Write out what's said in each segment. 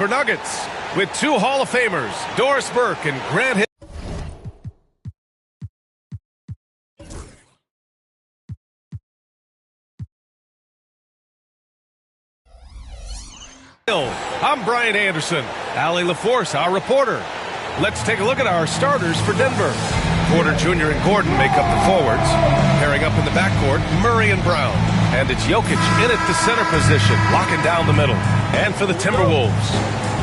For Nuggets, with two Hall of Famers, Doris Burke and Grant Hill. I'm Brian Anderson. Allie LaForce, our reporter. Let's take a look at our starters for Denver. Porter Jr. and Gordon make up the forwards. Pairing up in the backcourt, Murray and Brown. And it's Jokic in at the center position, locking down the middle. And for the Timberwolves,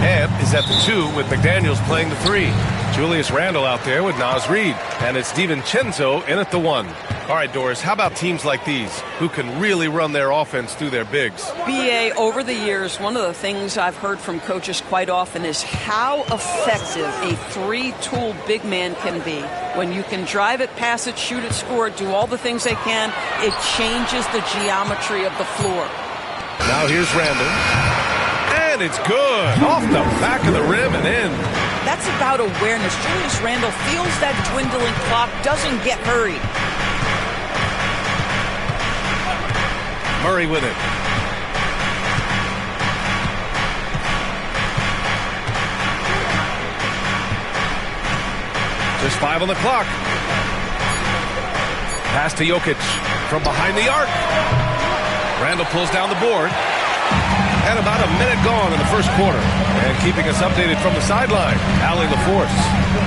Ed is at the 2 with McDaniels playing the 3. Julius Randle out there with Naz Reid. And it's DiVincenzo in at the 1. All right, Doris, how about teams like these who can really run their offense through their bigs? BA, over the years, one of the things I've heard from coaches quite often is how effective a three-tool big man can be. When you can drive it, pass it, shoot it, score it, do all the things they can, it changes the geometry of the floor. Now here's Randle. And it's good. Off the back of the rim and in. That's about awareness. Julius Randle feels that dwindling clock, doesn't get hurried. Murray with it. Just 5 on the clock. Pass to Jokic from behind the arc. Randle pulls down the board. And about a minute gone in the first quarter. And keeping us updated from the sideline, Allie LaForce.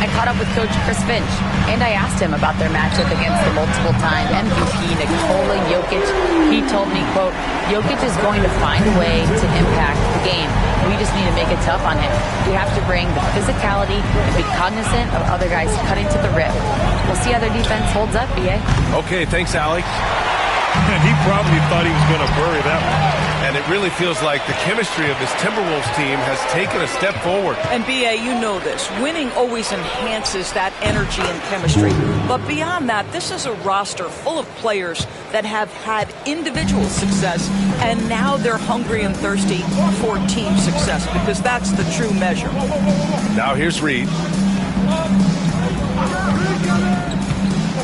I caught up with Coach Chris Finch, and I asked him about their matchup against the multiple-time MVP Nikola Jokic. He told me, quote, Jokic is going to find a way to impact the game. We just need to make it tough on him. We have to bring the physicality and be cognizant of other guys cutting to the rim. We'll see how their defense holds up, BA. Okay, thanks, Allie. And he probably thought he was going to bury that one. And it really feels like the chemistry of this Timberwolves team has taken a step forward. And BA, you know this. Winning always enhances that energy and chemistry. But beyond that, this is a roster full of players that have had individual success, and now they're hungry and thirsty for team success, because that's the true measure. Now here's Reid.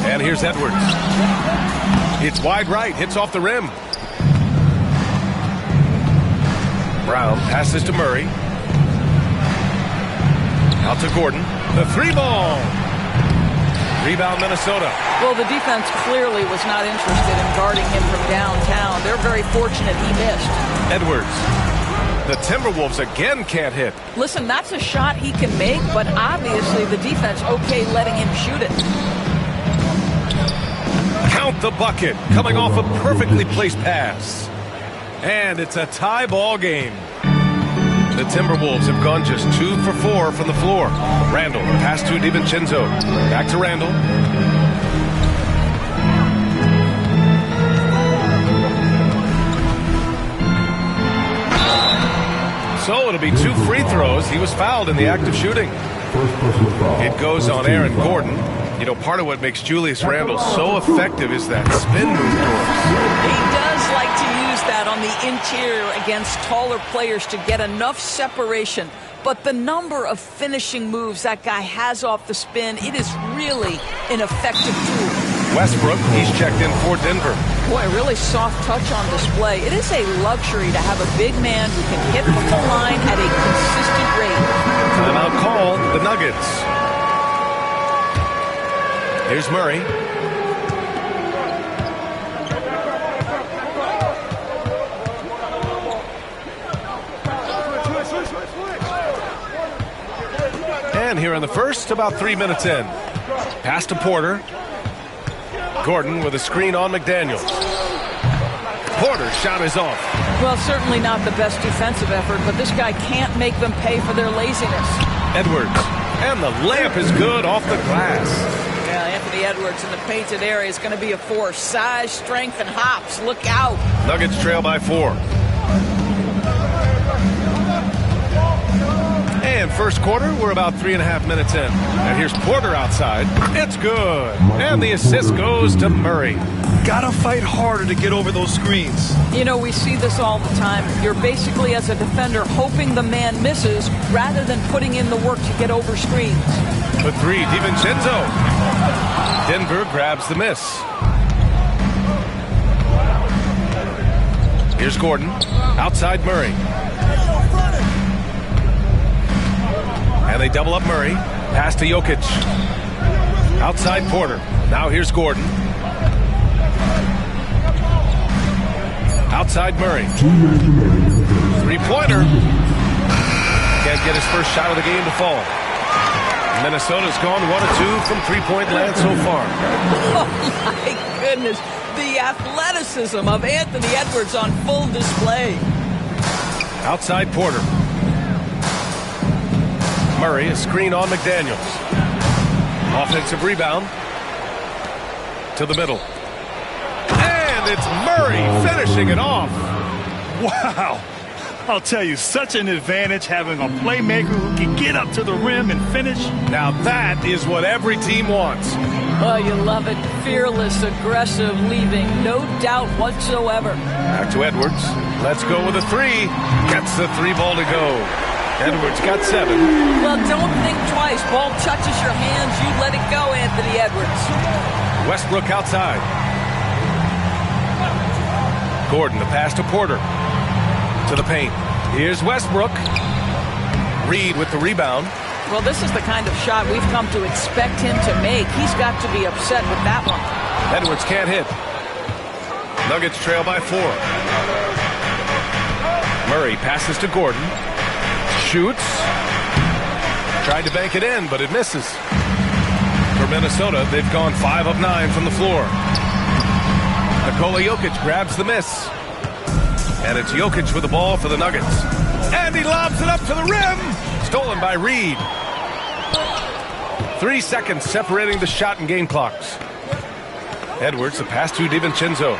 And here's Edwards. It's wide right, hits off the rim. Brown passes to Murray. Out to Gordon. The 3-ball. Rebound, Minnesota. Well, the defense clearly was not interested in guarding him from downtown. They're very fortunate he missed. Edwards. The Timberwolves again can't hit. Listen, that's a shot he can make, but obviously the defense okay letting him shoot it. Count the bucket, coming off a perfectly placed pass. And it's a tie ball game. The Timberwolves have gone just 2 for 4 from the floor. Randle, pass to DiVincenzo. Back to Randle. So it'll be 2 free throws. He was fouled in the act of shooting. It goes on Aaron Gordon. You know, part of what makes Julius Randle so effective is that spin move. He does like to use that on the interior against taller players to get enough separation. But the number of finishing moves that guy has off the spin, it is really an effective tool. Westbrook, he's checked in for Denver. Boy, really soft touch on display. It is a luxury to have a big man who can hit from the line at a consistent rate. Timeout call, the Nuggets. Here's Murray. And here in the first, about 3 minutes in. Pass to Porter. Gordon with a screen on McDaniels. Porter's shot is off. Well, certainly not the best defensive effort, but this guy can't make them pay for their laziness. Edwards. And the layup is good off the glass. Yeah, Anthony Edwards in the painted area is going to be a force. Size, strength, and hops. Look out. Nuggets trail by 4. And first quarter, we're about 3.5 minutes in. And here's Porter outside. It's good. And the assist goes to Murray. Gotta fight harder to get over those screens. You know, we see this all the time. You're basically, as a defender, hoping the man misses rather than putting in the work to get over screens. The 3, DiVincenzo. Denver grabs the miss. Here's Gordon. Outside Murray. they double up Murray. Pass to Jokic. Outside Porter. Now here's Gordon. Outside Murray. Three-pointer. Can't get his first shot of the game to fall. Minnesota's gone 1 of 2 from three-point land so far. Oh, my goodness. The athleticism of Anthony Edwards on full display. Outside Porter. Murray, a screen on McDaniels. Offensive rebound. To the middle. And it's Murray finishing it off. Wow. I'll tell you, such an advantage having a playmaker who can get up to the rim and finish. Now that is what every team wants. Oh, you love it. Fearless, aggressive, leaving no doubt whatsoever. Back to Edwards. Let's go with a three. Gets the three ball to go. Edwards got 7. Well, don't think twice. Ball touches your hands. You let it go, Anthony Edwards. Westbrook outside. Gordon, the pass to Porter. To the paint. Here's Westbrook. Reed with the rebound. Well, this is the kind of shot we've come to expect him to make. He's got to be upset with that one. Edwards can't hit. Nuggets trail by 4. Murray passes to Gordon. Shoots. Tried to bank it in, but it misses. For Minnesota, they've gone 5 of 9 from the floor. Nikola Jokic grabs the miss. And it's Jokic with the ball for the Nuggets. And he lobs it up to the rim. Stolen by Reed. 3 seconds separating the shot and game clocks. Edwards, the pass to DiVincenzo.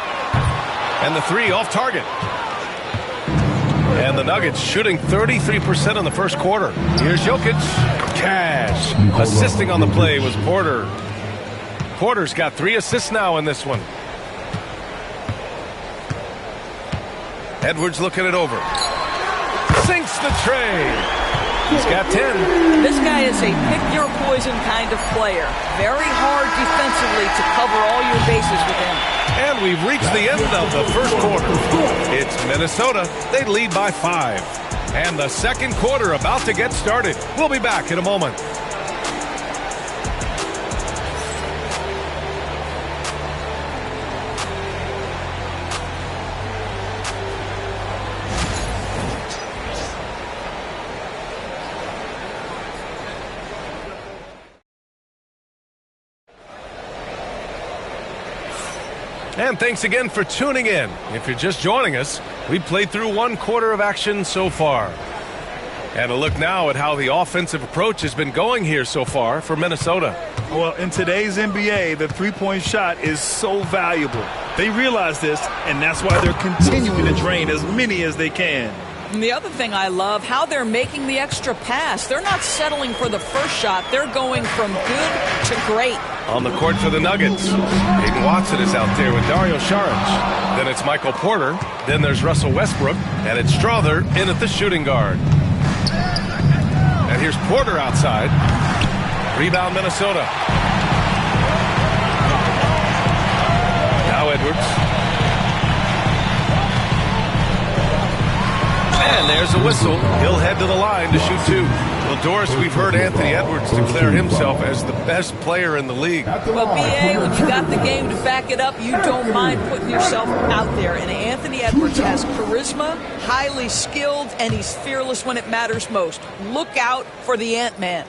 And the three off target. And the Nuggets shooting 33% in the first quarter. Here's Jokic. Cash. Assisting on the play was Porter. Porter's got 3 assists now in this one. Edwards looking it over. Sinks the tray. He's got 10. This guy is a pick-your-poison kind of player. Very hard defensively to cover all your bases with him. And we've reached the end of the first quarter. It's Minnesota. They lead by 5. And the second quarter about to get started. We'll be back in a moment. And thanks again for tuning in. If you're just joining us, we've played through 1 quarter of action so far. And a look now at how the offensive approach has been going here so far for Minnesota. Well, in today's NBA, the three-point shot is so valuable. They realize this, and that's why they're continuing to drain as many as they can. And the other thing I love, how they're making the extra pass. They're not settling for the first shot. They're going from good to great. On the court for the Nuggets, Peyton Watson is out there with Dario Saric. Then it's Michael Porter. Then there's Russell Westbrook. And it's Strother in at the shooting guard. And here's Porter outside. Rebound Minnesota. Now Edwards. And there's a whistle. He'll head to the line to shoot 2. Well, Doris, we've heard Anthony Edwards declare himself as the best player in the league. Well, B.A., when you got the game to back it up, you don't mind putting yourself out there. And Anthony Edwards has charisma, highly skilled, and he's fearless when it matters most. Look out for the Ant-Man.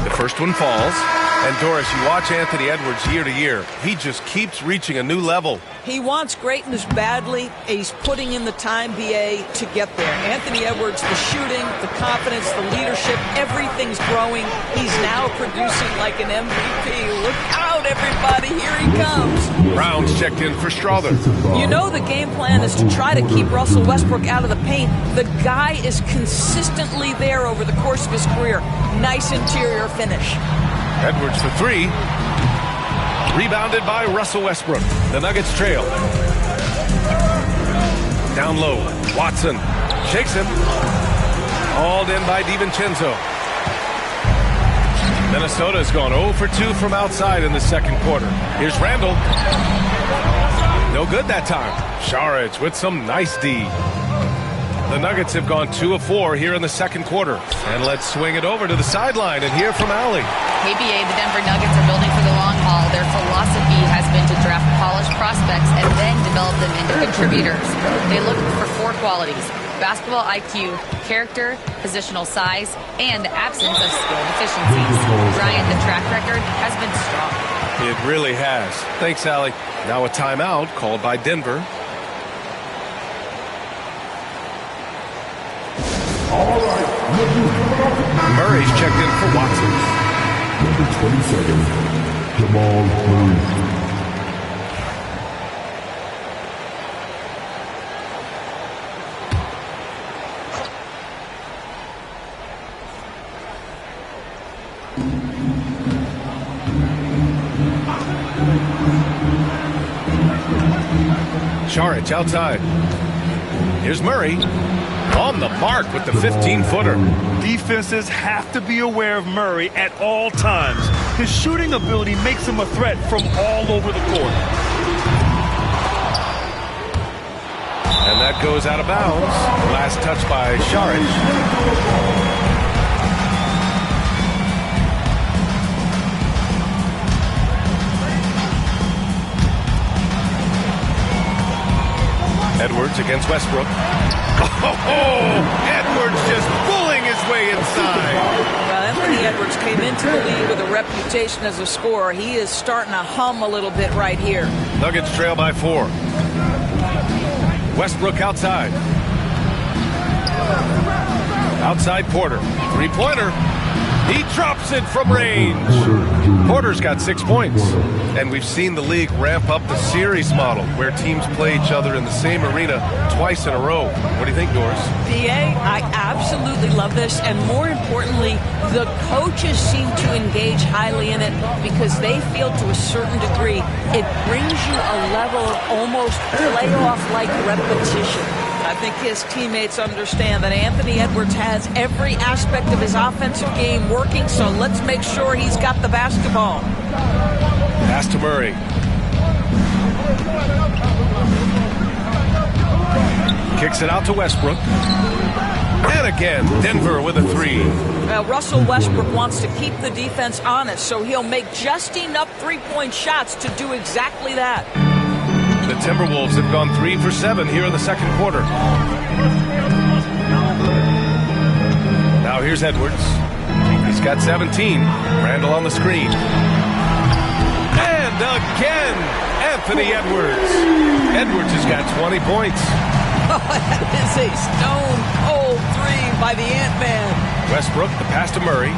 The first one falls. And Doris, you watch Anthony Edwards year to year. He just keeps reaching a new level. He wants greatness badly. He's putting in the time, B.A., to get there. Anthony Edwards, the shooting, the confidence, the leadership, everything's growing. He's now producing like an MVP. Look out, everybody. Here he comes. Brown's checked in for Strother. You know the game plan is to try to keep Russell Westbrook out of the paint. The guy is consistently there over the course of his career. Nice interior finish. Edwards for 3. Rebounded by Russell Westbrook. The Nuggets trail. Down low. Watson shakes him. Hauled in by DiVincenzo. Minnesota's gone 0 for 2 from outside in the second quarter. Here's Randall. No good that time. Saric with some nice D. The Nuggets have gone 2 of 4 here in the second quarter. And let's swing it over to the sideline and hear from Allie. KBA, the Denver Nuggets are building for the long haul. Their philosophy has been to draft polished prospects and then develop them into contributors. They look for 4 qualities: basketball IQ, character, positional size, and the absence of skill deficiencies. Ryan, the track record has been strong. It really has. Thanks, Allie. Now a timeout called by Denver. Murray's checked in for Watson. Number 27, Jamal Murray. Saric outside. Here's Murray. On the mark with the 15-footer. Defenses have to be aware of Murray at all times. His shooting ability makes him a threat from all over the court. And that goes out of bounds. Last touch by Saric. Edwards against Westbrook. Edwards just pulling his way inside. Well, Anthony Edwards came into the league with a reputation as a scorer. He is starting to hum a little bit right here. Nuggets trail by 4. Westbrook outside. Outside Porter. Three-pointer. He drops it from range. Porter's got 6 points. And we've seen the league ramp up the series model where teams play each other in the same arena twice in a row. What do you think, Doris? BA, I absolutely love this. And more importantly, the coaches seem to engage highly in it because they feel to a certain degree it brings you a level of almost playoff-like repetition. I think his teammates understand that Anthony Edwards has every aspect of his offensive game working, so let's make sure he's got the basketball. Pass to Murray. Kicks it out to Westbrook. And again, Denver with a 3. Well, Russell Westbrook wants to keep the defense honest, so he'll make just enough three-point shots to do exactly that. The Timberwolves have gone 3 for 7 here in the second quarter. Now here's Edwards. He's got 17. Randall on the screen. And again, Anthony Edwards. Edwards has got 20 points. Oh, that is a stone-cold 3 by the Ant-Man. Westbrook, the pass to Murray.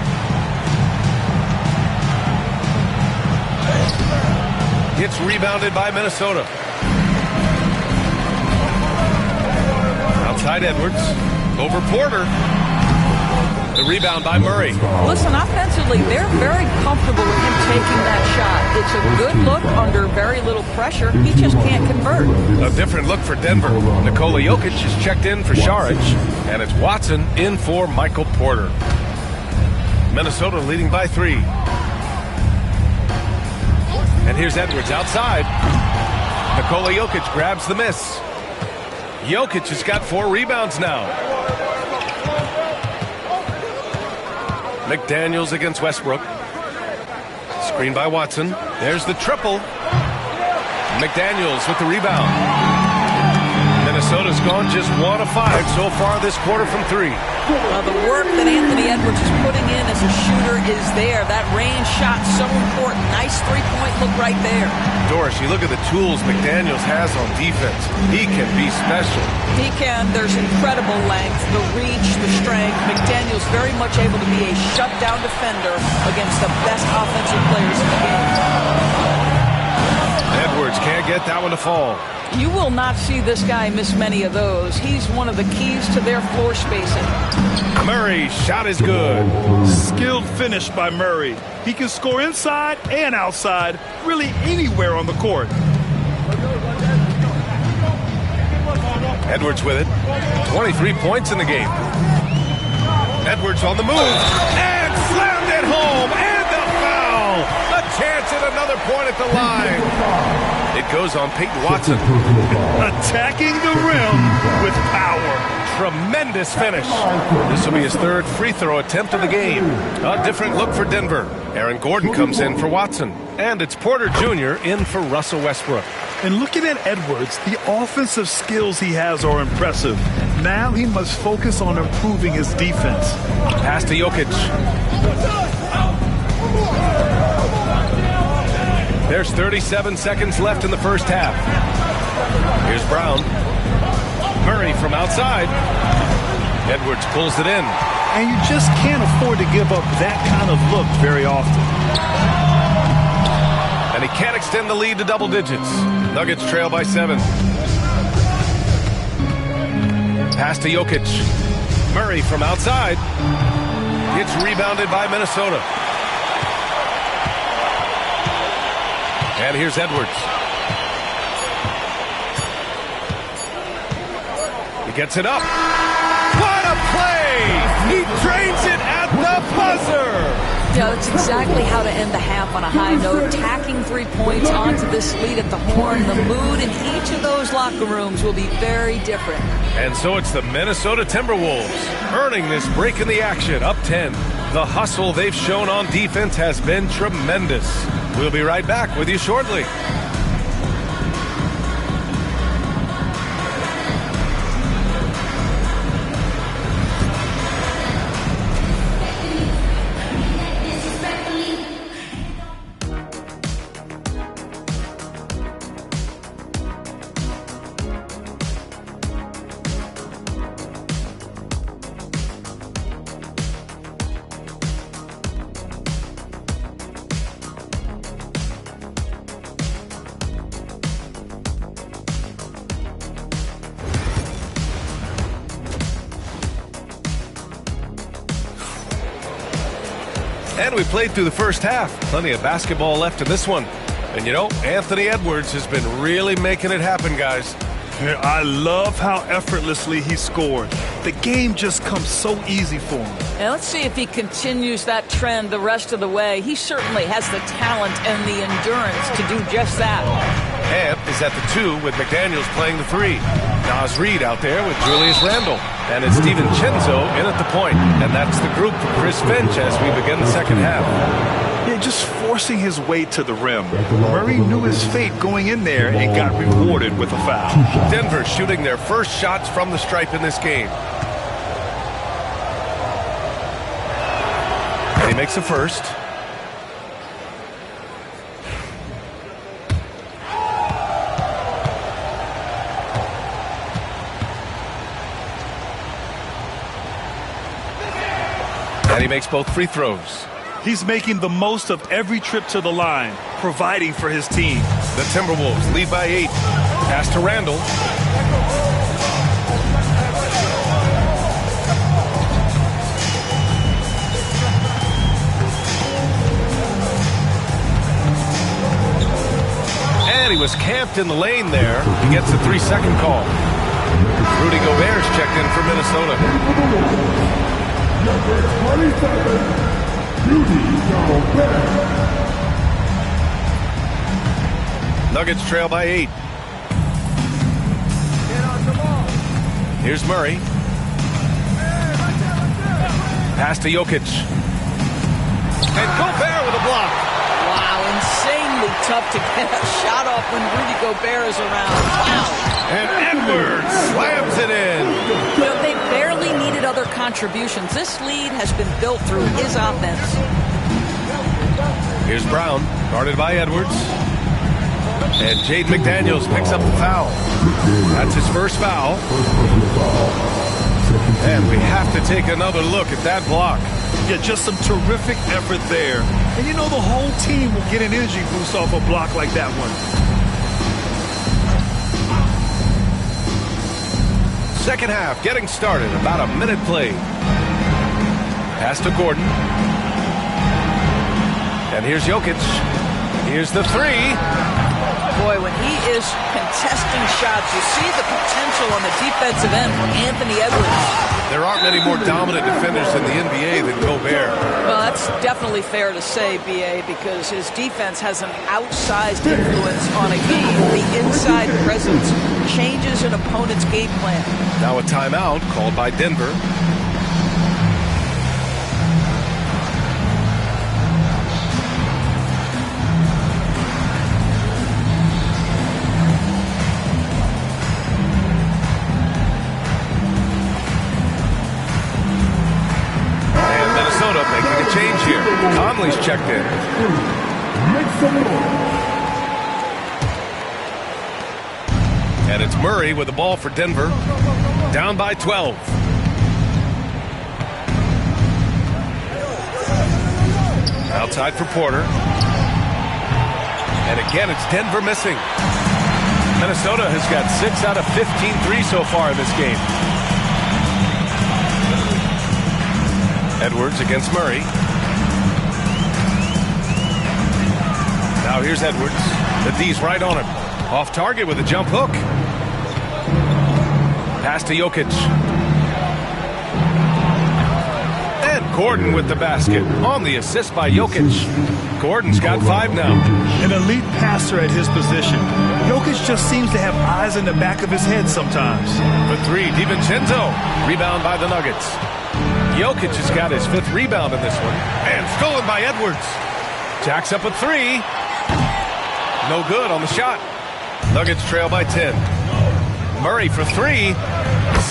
Gets rebounded by Minnesota. Outside Edwards. Over Porter. The rebound by Murray. Listen, offensively, they're very comfortable with him taking that shot. It's a good look under very little pressure. He just can't convert. A different look for Denver. Nikola Jokic is checked in for Saric. And it's Watson in for Michael Porter. Minnesota leading by 3. And here's Edwards outside. Nikola Jokic grabs the miss. Jokic has got 4 rebounds now. McDaniels against Westbrook. Screen by Watson. There's the triple. McDaniels with the rebound. Minnesota's gone just 1 of 5 so far this quarter from 3. Well, the work that Anthony Edwards is putting in as a shooter is there. That range shot so important. Nice three-point look right there. Doris, you look at the tools McDaniels has on defense. He can be special. He can. There's incredible length, the reach, the strength. McDaniels very much able to be a shutdown defender against the best offensive players in the game. Edwards can't get that one to fall. You will not see this guy miss many of those. He's one of the keys to their floor spacing. Murray's shot is good. Skilled finish by Murray. He can score inside and outside, really anywhere on the court. Edwards with it. 23 points in the game. Edwards on the move. And slammed it home. And the foul. A chance at another point at the line. It goes on Peyton Watson. Attacking the rim with power. tremendous finish. This will be his third free throw attempt of the game. A different look for Denver. Aaron Gordon comes in for Watson. And it's Porter Jr. in for Russell Westbrook. And looking at Edwards, the offensive skills he has are impressive. Now he must focus on improving his defense. Pass to Jokic. There's 37 seconds left in the first half. Here's Brown. Murray from outside. Edwards pulls it in. And you just can't afford to give up that kind of look very often. And he can't extend the lead to double digits. Nuggets trail by 7. Pass to Jokic. Murray from outside. It's rebounded by Minnesota. And here's Edwards. He gets it up. What a play! He drains it at the buzzer! Yeah, that's exactly how to end the half on a high note. Tacking 3 points onto this lead at the horn. The mood in each of those locker rooms will be very different. And so it's the Minnesota Timberwolves earning this break in the action, up 10. The hustle they've shown on defense has been tremendous. We'll be right back with you shortly. And we played through the first half. Plenty of basketball left in this one. And you know, Anthony Edwards has been really making it happen, guys. I love how effortlessly he scored. The game just comes so easy for him. And let's see if he continues that trend the rest of the way. He certainly has the talent and the endurance to do just that. Amp is at the 2 with McDaniels playing the 3. Nas Reed out there with Julius Randle. And it's DiVincenzo in at the point. And that's the group for Chris Finch as we begin the second half. Yeah, just forcing his way to the rim. Murray knew his fate going in there and got rewarded with a foul. Denver shooting their first shots from the stripe in this game. And he makes a first. And he makes both free throws. He's making the most of every trip to the line, providing for his team. The Timberwolves lead by 8. Pass to Randle. And he was camped in the lane there. He gets a 3-second call. Rudy Gobert's checked in for Minnesota. Number 27, Rudy Gobert. Nuggets trail by 8. Here's Murray. Pass to Jokic. And Gobert with a block. Wow, insanely tough to get a shot off when Rudy Gobert is around. Wow. And Edwards slams it in. You know, they barely needed other contributions. This lead has been built through his offense. Here's Brown, guarded by Edwards. And Jaden McDaniels picks up the foul. That's his first foul. And we have to take another look at that block. Yeah, just some terrific effort there. And you know, the whole team will get an energy boost off a block like that one. Second half getting started, about a minute played. Pass to Gordon. And here's Jokic. Here's the 3. Boy, when he is contesting shots, you see the potential on the defensive end for Anthony Edwards. There aren't many more dominant defenders in the NBA than Gobert. Well, that's definitely fair to say, B.A., because his defense has an outsized influence on a game. The inside presence changes an opponent's game plan. Now a timeout called by Denver. Making a change here. Conley's checked in. And it's Murray with the ball for Denver. Down by 12. Outside for Porter. And again, it's Denver missing. Minnesota has got 6 out of 15 threes so far in this game. Edwards against Murray. Now here's Edwards. The D's right on him. Off target with a jump hook. Pass to Jokic. And Gordon with the basket. On the assist by Jokic. Gordon's got 5 now. An elite passer at his position. Jokic just seems to have eyes in the back of his head sometimes. For 3, DiVincenzo. Rebound by the Nuggets. Jokic has got his 5th rebound in this one. And stolen by Edwards. Jacks up a 3. No good on the shot. Nuggets trail by 10. Murray for 3.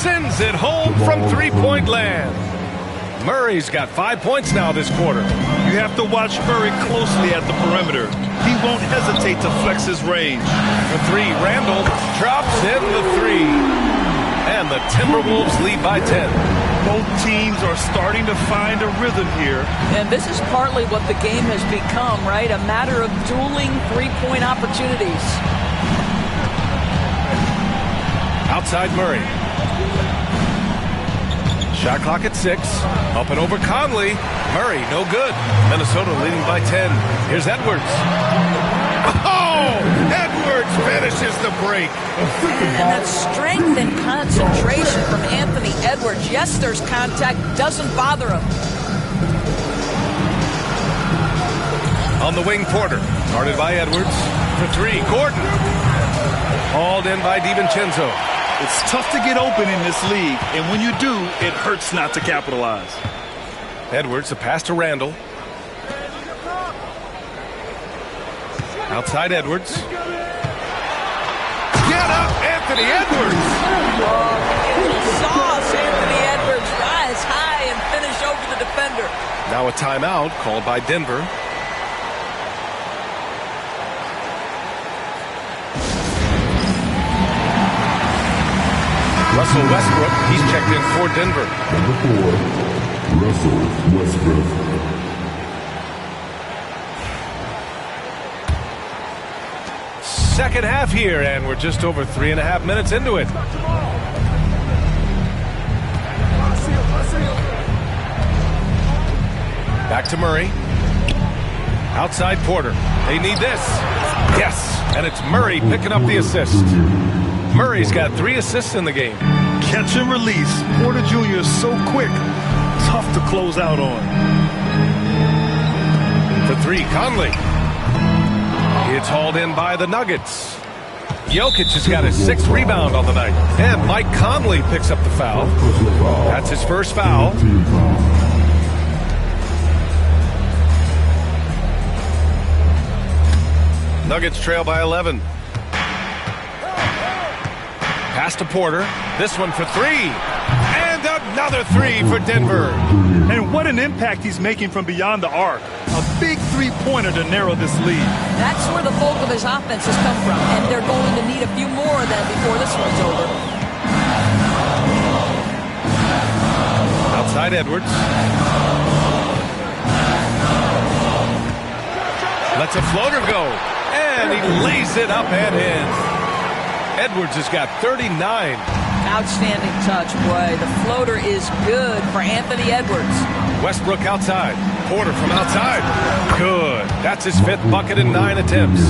Sends it home from three-point land. Murray's got 5 points now this quarter. You have to watch Murray closely at the perimeter. He won't hesitate to flex his range. For 3, Randall drops in the 3. And the Timberwolves lead by 10. Both teams are starting to find a rhythm here. And this is partly what the game has become, right? A matter of dueling three-point opportunities. Outside Murray. Shot clock at 6. Up and over Conley. Murray, no good. Minnesota leading by 10. Here's Edwards. Oh! Edwards finishes the break. And that strength and concentration from Anthony Edwards. Yes, there's contact. Doesn't bother him. On the wing, Porter. Guarded by Edwards. For 3, Gordon. Hauled in by DiVincenzo. It's tough to get open in this league, and when you do, it hurts not to capitalize. Edwards, a pass to Randall. Outside Edwards. Get up, Anthony Edwards! Sauce Anthony Edwards rise high and finish over the defender. Now a timeout called by Denver. Russell Westbrook, he's checked in for Denver. Number 4, Russell Westbrook. Second half here, and we're just over 3.5 minutes into it. Back to Murray. Outside Porter. They need this. Yes, and it's Murray picking up the assist. Murray's got 3 assists in the game. Catch and release. Porter Jr. is so quick. Tough to close out on. For 3, Conley. It's hauled in by the Nuggets. Jokic has got his 6th rebound on the night. And Mike Conley picks up the foul. That's his first foul. Nuggets trail by 11. Pass to Porter. This one for 3. And another 3 for Denver. And what an impact he's making from beyond the arc. A big three-pointer to narrow this lead. That's where the bulk of his offense has come from, and they're going to need a few more of them before this one's over. Outside Edwards. Lets a floater go. And he lays it up and in. Edwards has got 39. Outstanding touch, boy. The floater is good for Anthony Edwards. Westbrook outside. Porter from outside. Good. That's his 5th bucket in 9 attempts.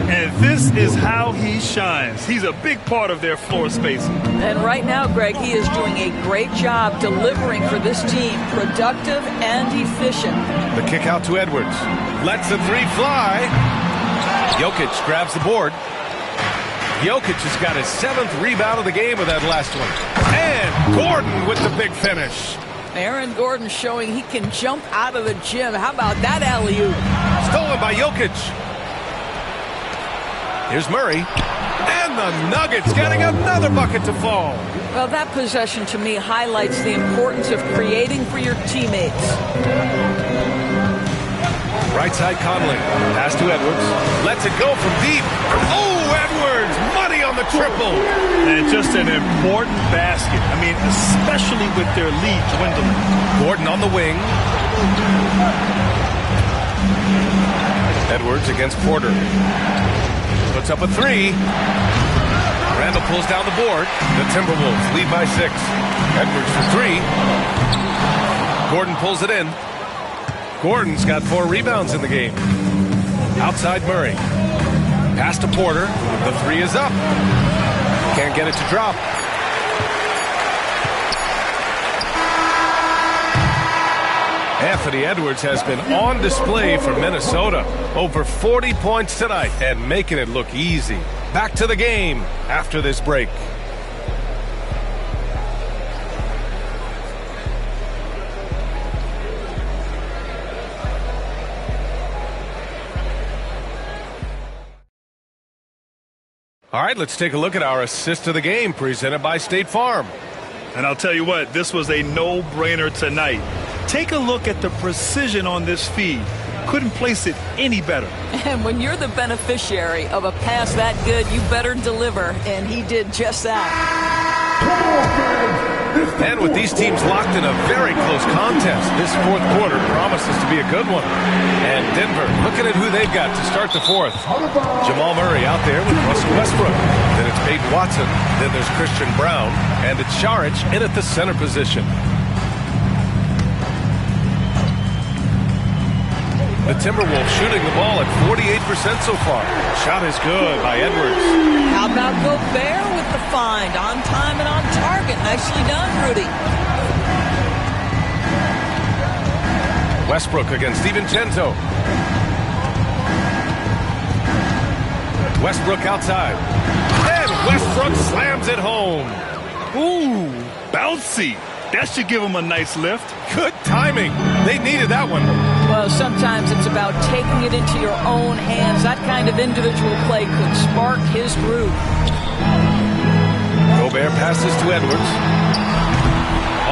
And this is how he shines. He's a big part of their floor spacing. And right now, Greg, he is doing a great job delivering for this team. Productive and efficient. The kick out to Edwards. Lets the 3 fly. Jokic grabs the board. Jokic has got his 7th rebound of the game with that last one. And Gordon with the big finish. Aaron Gordon showing he can jump out of the gym. How about that alley-oop? Stolen by Jokic. Here's Murray. And the Nuggets getting another bucket to fall. Well, that possession to me highlights the importance of creating for your teammates. Right side Conley. Pass to Edwards. Lets it go from deep. Oh, Edwards! Money on the triple. And just an important basket. I mean, especially with their lead dwindling. Gordon on the wing. Edwards against Porter. Puts up a 3. Randall pulls down the board. The Timberwolves lead by 6. Edwards for 3. Gordon pulls it in. Gordon's got 4 rebounds in the game. Outside Murray. Pass to Porter. The 3 is up. Can't get it to drop. Anthony Edwards has been on display for Minnesota. Over 40 points tonight and making it look easy. Back to the game after this break. All right, let's take a look at our assist of the game presented by State Farm. And I'll tell you what, this was a no-brainer tonight. Take a look at the precision on this feed. Couldn't place it any better. And when you're the beneficiary of a pass that good, you better deliver. And he did just that. And with these teams locked in a very close contest, this 4th quarter promises to be a good one. And Denver looking at who they've got to start the 4th. Jamal Murray out there with Russell Westbrook. Then it's Peyton Watson. Then there's Christian Brown. And it's Šarić in at the center position. The Timberwolves shooting the ball at 48% so far. Shot is good by Edwards. How about Gobert with the find? On time and on target. Nicely done, Rudy. Westbrook against DiVincenzo. Westbrook outside. And Westbrook slams it home. Ooh, bouncy. That should give him a nice lift. Good timing. They needed that one. Well, sometimes it's about taking it into your own hands. That kind of individual play could spark his groove. Gobert passes to Edwards.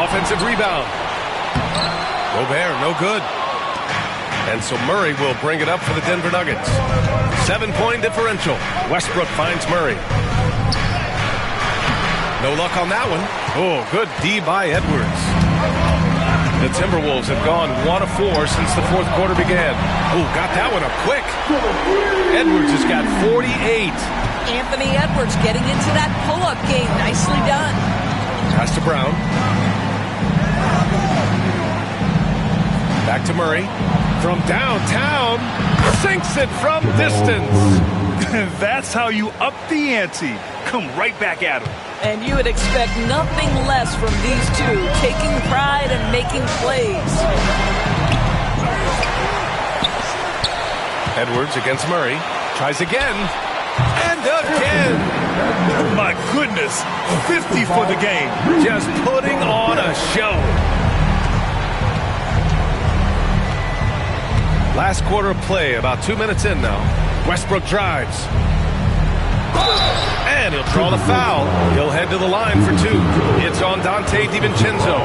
Offensive rebound. Gobert, no good. And so Murray will bring it up for the Denver Nuggets. 7-point differential. Westbrook finds Murray. No luck on that one. Oh, good D by Edwards. The Timberwolves have gone 1 of 4 since the 4th quarter began. Oh, got that one up quick. Edwards has got 48. Anthony Edwards getting into that pull-up game. Nicely done. Pass to Brown. Back to Murray. From downtown. Sinks it from distance. That's how you up the ante. Come right back at him. And you would expect nothing less from these two, taking pride and making plays. Edwards against Murray. Tries again. And again. My goodness. 50 for the game. Just putting on a show. Last quarter of play, about 2 minutes in now. Westbrook drives. And he'll draw the foul. He'll head to the line for 2. It's on Dante DiVincenzo.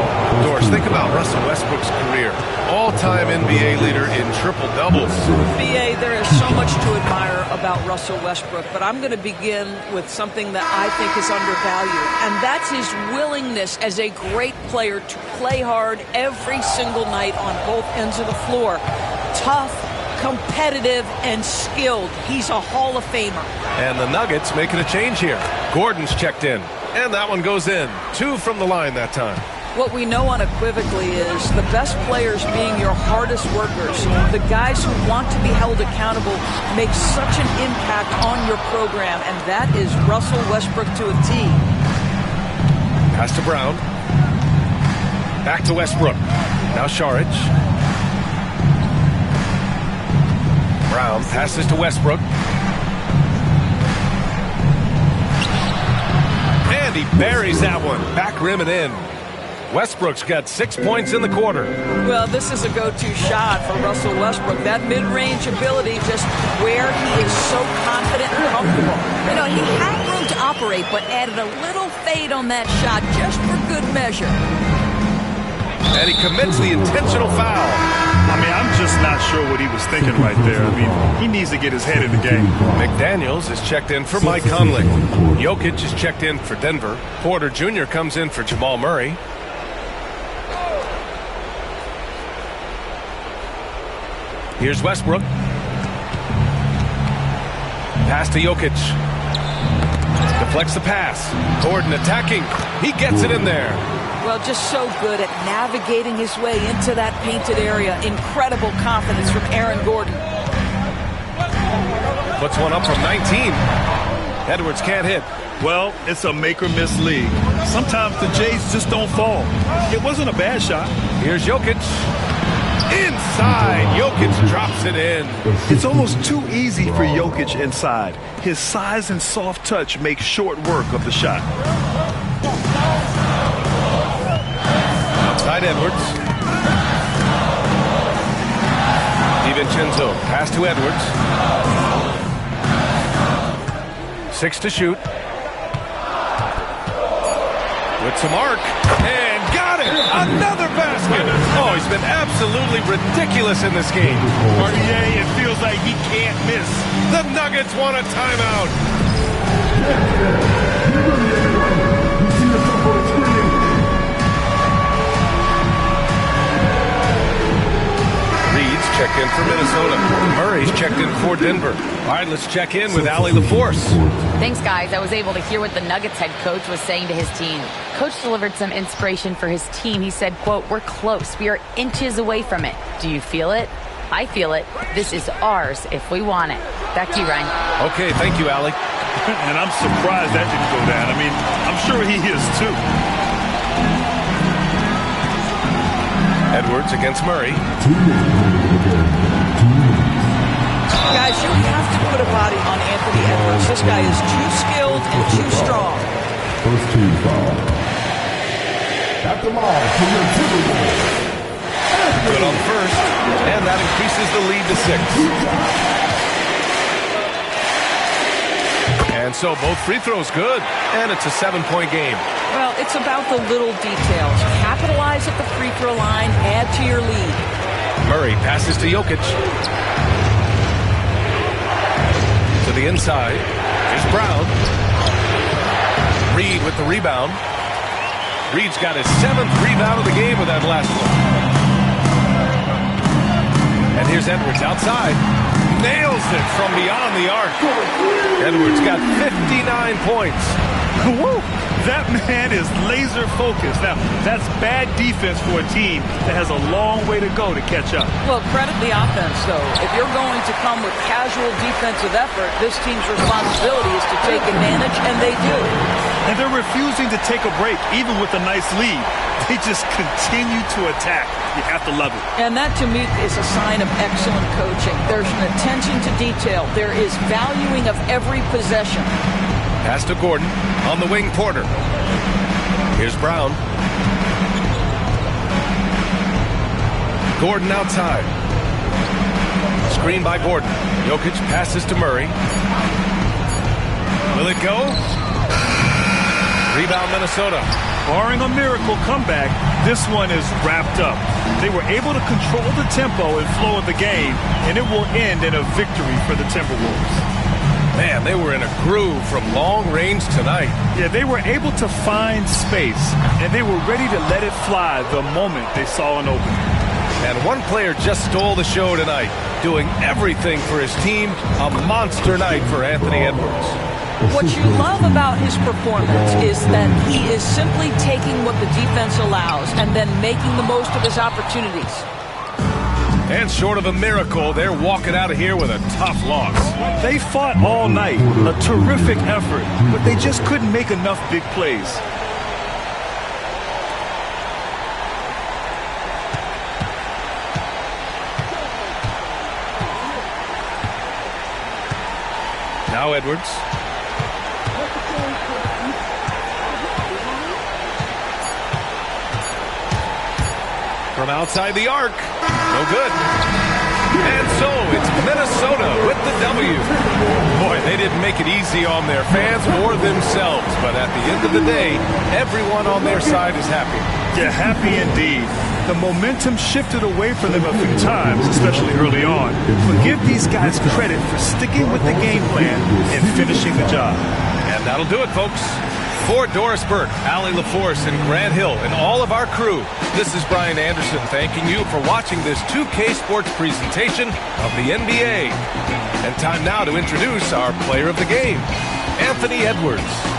Doris, think about Russell Westbrook's career. All-time NBA leader in triple-doubles. BA, there is so much to admire about Russell Westbrook, but I'm going to begin with something that I think is undervalued, and that's his willingness as a great player to play hard every single night on both ends of the floor. Tough, competitive, and skilled. He's a Hall of Famer. And the Nuggets making a change here. Gordon's checked in, and that one goes in. 2 from the line that time. What we know unequivocally is the best players being your hardest workers, the guys who want to be held accountable, make such an impact on your program, and that is Russell Westbrook to a T. Pass to Brown. Back to Westbrook. Now Saric. Brown passes to Westbrook. And he buries that one. Back rim and in. Westbrook's got 6 points in the quarter. Well, this is a go-to shot for Russell Westbrook. That mid-range ability, just where he is so confident and comfortable. You know, he had room to operate, but added a little fade on that shot just for good measure. And he commits the intentional foul. I mean, I'm just not sure what he was thinking right there. I mean, he needs to get his head in the game. McDaniels is checked in for Mike Conley. Jokic is checked in for Denver. Porter Jr. comes in for Jamal Murray. Here's Westbrook. Pass to Jokic. Deflects the pass. Gordon attacking. He gets it in there. Well, just so good at navigating his way into that painted area. Incredible confidence from Aaron Gordon. Puts one up from 19. Edwards can't hit. Well, it's a make-or-miss league. Sometimes the Jays just don't fall. It wasn't a bad shot. Here's Jokic. Inside. Jokic drops it in. It's almost too easy for Jokic inside. His size and soft touch make short work of the shot. Outside Edwards. DiVincenzo. Pass to Edwards. 6 to shoot. With some arc. And got it! Another basket! Oh, he's been absolutely ridiculous in this game. RDA, it feels like he can't miss. The Nuggets want a timeout. Reed's checked in for Minnesota. Murray's checked in for Denver. All right, let's check in with Allie LaForce. Thanks, guys. I was able to hear what the Nuggets head coach was saying to his team. Coach delivered some inspiration for his team. He said, quote, "We're close. We are inches away from it. Do you feel it? I feel it. This is ours if we want it." Back to you, Ryan. Okay, thank you, Allie. And I'm surprised that didn't go down. I mean, I'm sure he is too. Edwards against Murray. Guys, you have to put a body on Anthony Edwards. This guy is too skilled and too strong. First team foul. At the line for your Timberwolves. Good on first, and that increases the lead to 6. And so both free throws good, and it's a 7-point game. Well, it's about the little details. Capitalize at the free throw line, add to your lead. Murray passes to Jokic. To the inside. Here's Brown. Reed with the rebound. Reed's got his 7th rebound of the game with that last one. And here's Edwards outside. Nails it from beyond the arc. Edwards got 59 points. Woo! That man is laser focused. Now, that's bad defense for a team that has a long way to go to catch up. Well, credit the offense, though. If you're going to come with casual defensive effort, this team's responsibility is to take advantage, and they do. And they're refusing to take a break, even with a nice lead. They just continue to attack. You have to love it. And that, to me, is a sign of excellent coaching. There's an attention to detail. There is valuing of every possession. Pass to Gordon. On the wing, Porter. Here's Brown. Gordon outside. Screen by Gordon. Jokic passes to Murray. Will it go? Rebound Minnesota. Barring a miracle comeback, this one is wrapped up. They were able to control the tempo and flow of the game, and it will end in a victory for the Timberwolves. Man, they were in a groove from long range tonight. Yeah, they were able to find space, and they were ready to let it fly the moment they saw an opening. And one player just stole the show tonight, doing everything for his team. A monster night for Anthony Edwards. What you love about his performance is that he is simply taking what the defense allows and then making the most of his opportunities. And short of a miracle, they're walking out of here with a tough loss. They fought all night, a terrific effort, but they just couldn't make enough big plays. Now Edwards. From outside the arc. No good. And so it's Minnesota with the W. Boy, they didn't make it easy on their fans or themselves. But at the end of the day, everyone on their side is happy. Yeah, happy indeed. The momentum shifted away from them a few times, especially early on. But give these guys credit for sticking with the game plan and finishing the job. And that'll do it, folks. For Doris Burke, Allie LaForce, and Grant Hill, and all of our crew, this is Brian Anderson thanking you for watching this 2K Sports presentation of the NBA. And time now to introduce our player of the game, Anthony Edwards.